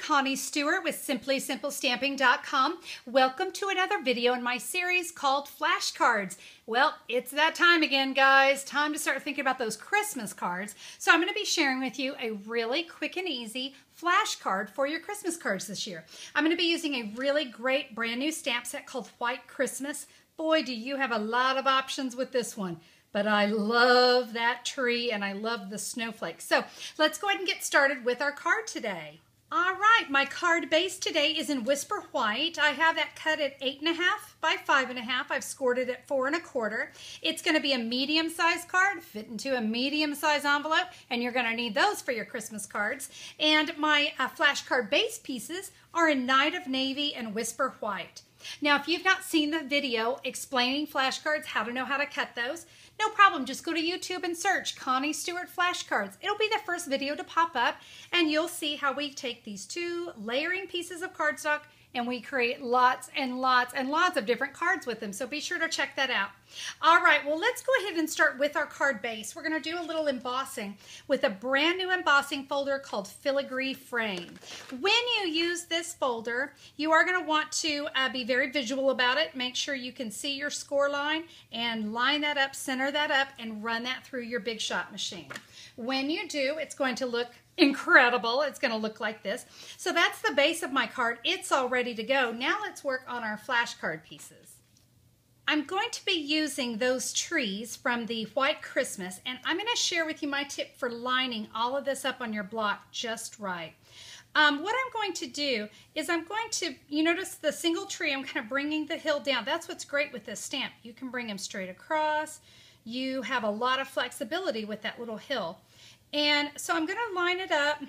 Connie Stewart with SimplySimpleStamping.com. Welcome to another video in my series called Flashcards. Well, it's that time again, guys. Time to start thinking about those Christmas cards. So I'm going to be sharing with you a really quick and easy flashcard for your Christmas cards this year. I'm going to be using a really great brand new stamp set called White Christmas. Boy, do you have a lot of options with this one. But I love that tree and I love the snowflakes. So let's go ahead and get started with our card today. All right, my card base today is in Whisper White. I have that cut at 8.5 by 5.5. I've scored it at 4 1/4. It's going to be a medium-sized card, fit into a medium-sized envelope, and you're going to need those for your Christmas cards. And my flashcard base pieces are in Night of Navy and Whisper White. Now, if you've not seen the video explaining flashcards, how to know how to cut those, no problem. Just go to YouTube and search Connie Stewart flashcards. It'll be the first video to pop up, and you'll see how we take these two layering pieces of cardstock and we create lots and lots and lots of different cards with them. So be sure to check that out. All right, well, let's go ahead and start with our card base. We're going to do a little embossing with a brand new embossing folder called Filigree Frame. When you use this folder, you are going to want to be very visual about it. Make sure you can see your score line and line that up, center that up, and run that through your Big Shot machine. When you do, it's going to look incredible. It's going to look like this. So that's the base of my card. It's all ready to go. Now let's work on our flashcard pieces. I'm going to be using those trees from the White Christmas, and I'm going to share with you my tip for lining all of this up on your block just right. What I'm going to do is you notice the single tree, I'm kind of bringing the hill down. That's what's great with this stamp. You can bring them straight across. You have a lot of flexibility with that little hill. And so I'm going to line it up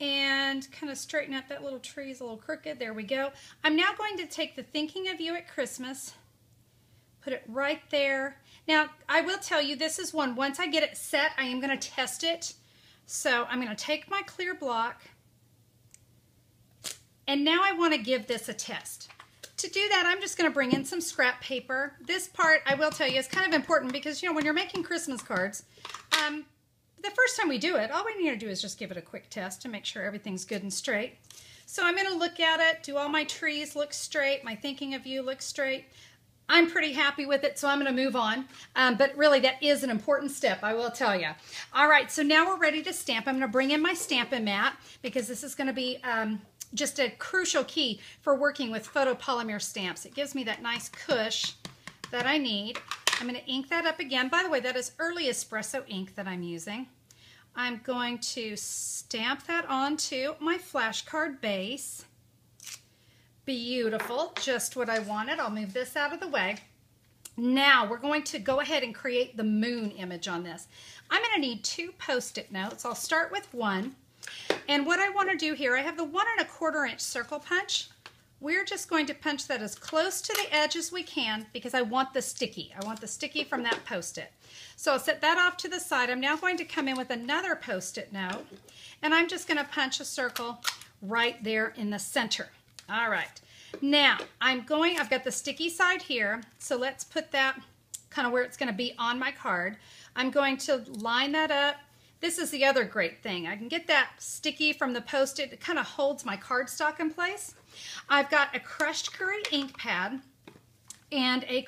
and kind of straighten out that little tree. Is a little crooked. There we go. I'm now going to take the Thinking of You at Christmas, put it right there. Now, I will tell you, this is one, once I get it set, I am going to test it. So I'm going to take my clear block, and now I want to give this a test. To do that, I'm just going to bring in some scrap paper. This part, I will tell you, is kind of important because, you know, when you're making Christmas cards, the first time we do it, all we need to do is just give it a quick test to make sure everything's good and straight. So I'm going to look at it. Do all my trees look straight? My Thinking of You looks straight? I'm pretty happy with it, so I'm going to move on. But really, that is an important step, I will tell you. All right, so now we're ready to stamp. I'm going to bring in my Stampin' Mat because this is going to be just a crucial key for working with photopolymer stamps. It gives me that nice cush that I need. I'm going to ink that up again. By the way, that is early Espresso ink that I'm using. I'm going to stamp that onto my flashcard base. Beautiful, just what I wanted. I'll move this out of the way. Now we're going to go ahead and create the moon image on this. I'm going to need 2 Post-it notes. I'll start with one. And what I want to do here, I have the 1 1/4 inch circle punch. We're just going to punch that as close to the edge as we can because I want the sticky. I want the sticky from that Post-it. So I'll set that off to the side. I'm now going to come in with another Post-it note, and I'm just going to punch a circle right there in the center. All right. Now, I've got the sticky side here, so let's put that kind of where it's going to be on my card. I'm going to line that up. This is the other great thing. I can get that sticky from the Post-it. It kind of holds my cardstock in place. I've got a crushed curry ink pad and a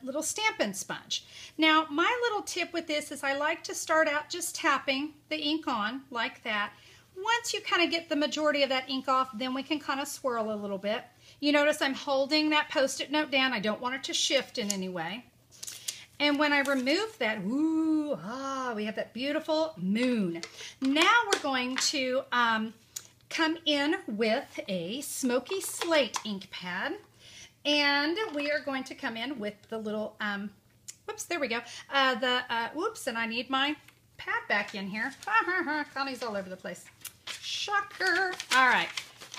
little Stampin' Sponge. Now, my little tip with this is I like to start out just tapping the ink on like that. Once you kind of get the majority of that ink off, then we can kind of swirl a little bit. You notice I'm holding that Post-it note down. I don't want it to shift in any way. And when I remove that, we have that beautiful moon. Now we're going to come in with a Smoky Slate ink pad. And we are going to come in with the little, whoops, there we go. Whoops, and I need my pad back in here. Connie's all over the place. Shocker. All right,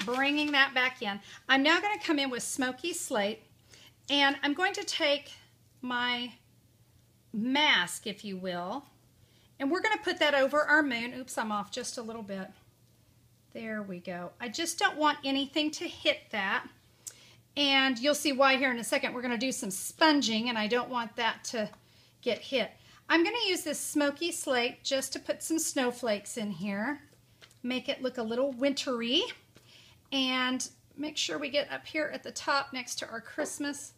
bringing that back in. I'm now going to come in with Smoky Slate, and I'm going to take my mask, if you will, and we're going to put that over our moon. Oops, I'm off just a little bit. There we go. I just don't want anything to hit that, and you'll see why here in a second. We're going to do some sponging, and I don't want that to get hit. I'm going to use this Smoky Slate just to put some snowflakes in here. make it look a little wintry. And make sure we get up here at the top next to our Christmas.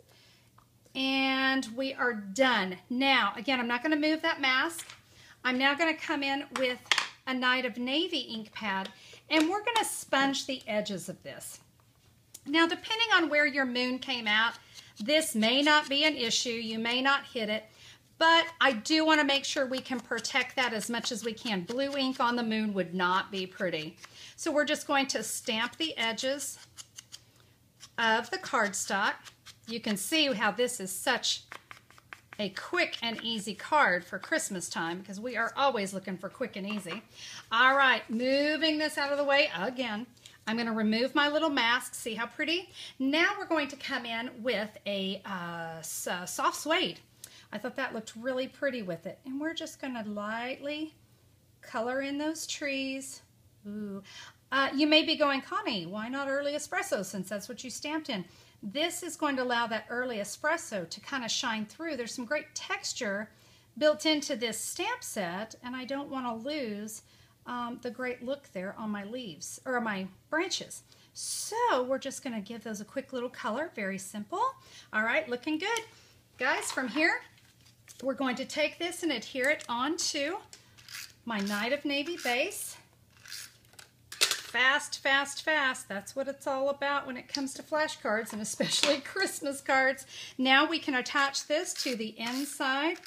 And we are done. Now, again, I'm not going to move that mask. I'm now going to come in with a Night of Navy ink pad, and we're going to sponge the edges of this. Now, depending on where your moon came out, this may not be an issue. You may not hit it, but I do want to make sure we can protect that as much as we can. Blue ink on the moon would not be pretty. So we're just going to stamp the edges of the cardstock. You can see how this is such a quick and easy card for Christmas time, because we are always looking for quick and easy. All right, moving this out of the way again. I'm going to remove my little mask. See how pretty? Now we're going to come in with a soft suede. I thought that looked really pretty with it. And we're just going to lightly color in those trees. Ooh. You may be going, Connie, why not early espresso, since that's what you stamped in? This is going to allow that early espresso to kind of shine through. There's some great texture built into this stamp set, and I don't want to lose the great look there on my leaves, or my branches. So we're just going to give those a quick little color. Very simple. All right, looking good. Guys, from here, we're going to take this and adhere it onto my Night of Navy base. Fast, fast, fast. That's what it's all about when it comes to flashcards, and especially Christmas cards. Now we can attach this to the inside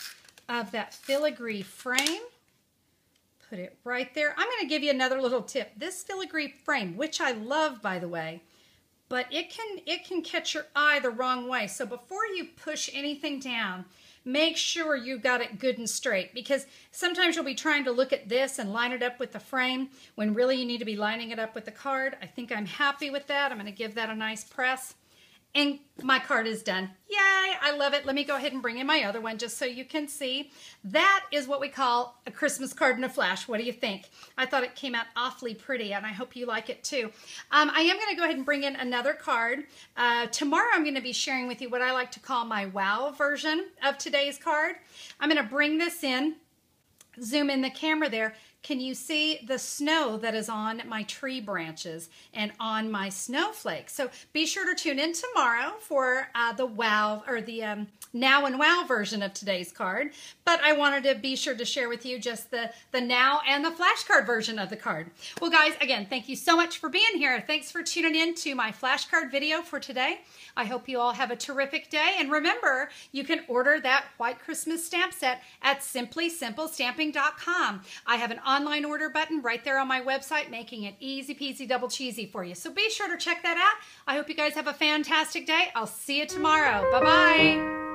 of that filigree frame. Put it right there. I'm going to give you another little tip. This filigree frame, which I love, by the way, but it can catch your eye the wrong way. So before you push anything down, make sure you got it good and straight, because sometimes you'll be trying to look at this and line it up with the frame when really you need to be lining it up with the card. I think I'm happy with that. I'm going to give that a nice press. And my card is done. Yay, I love it. Let me go ahead and bring in my other one just so you can see. That is what we call a Christmas card in a flash. What do you think? I thought it came out awfully pretty, and I hope you like it too. I am going to go ahead and bring in another card. Tomorrow I'm going to be sharing with you what I like to call my wow version of today's card. I'm going to bring this in, zoom in the camera there. Can you see the snow that is on my tree branches and on my snowflakes? So be sure to tune in tomorrow for the wow, or the now and wow version of today's card. But I wanted to be sure to share with you just the now and the flashcard version of the card. Well, guys, again, thank you so much for being here. Thanks for tuning in to my flashcard video for today. I hope you all have a terrific day. And remember, you can order that White Christmas stamp set at simplysimplestamping.com. I have an online order button right there on my website, making it easy peasy double cheesy for you. So be sure to check that out. I hope you guys have a fantastic day. I'll see you tomorrow. Bye-bye.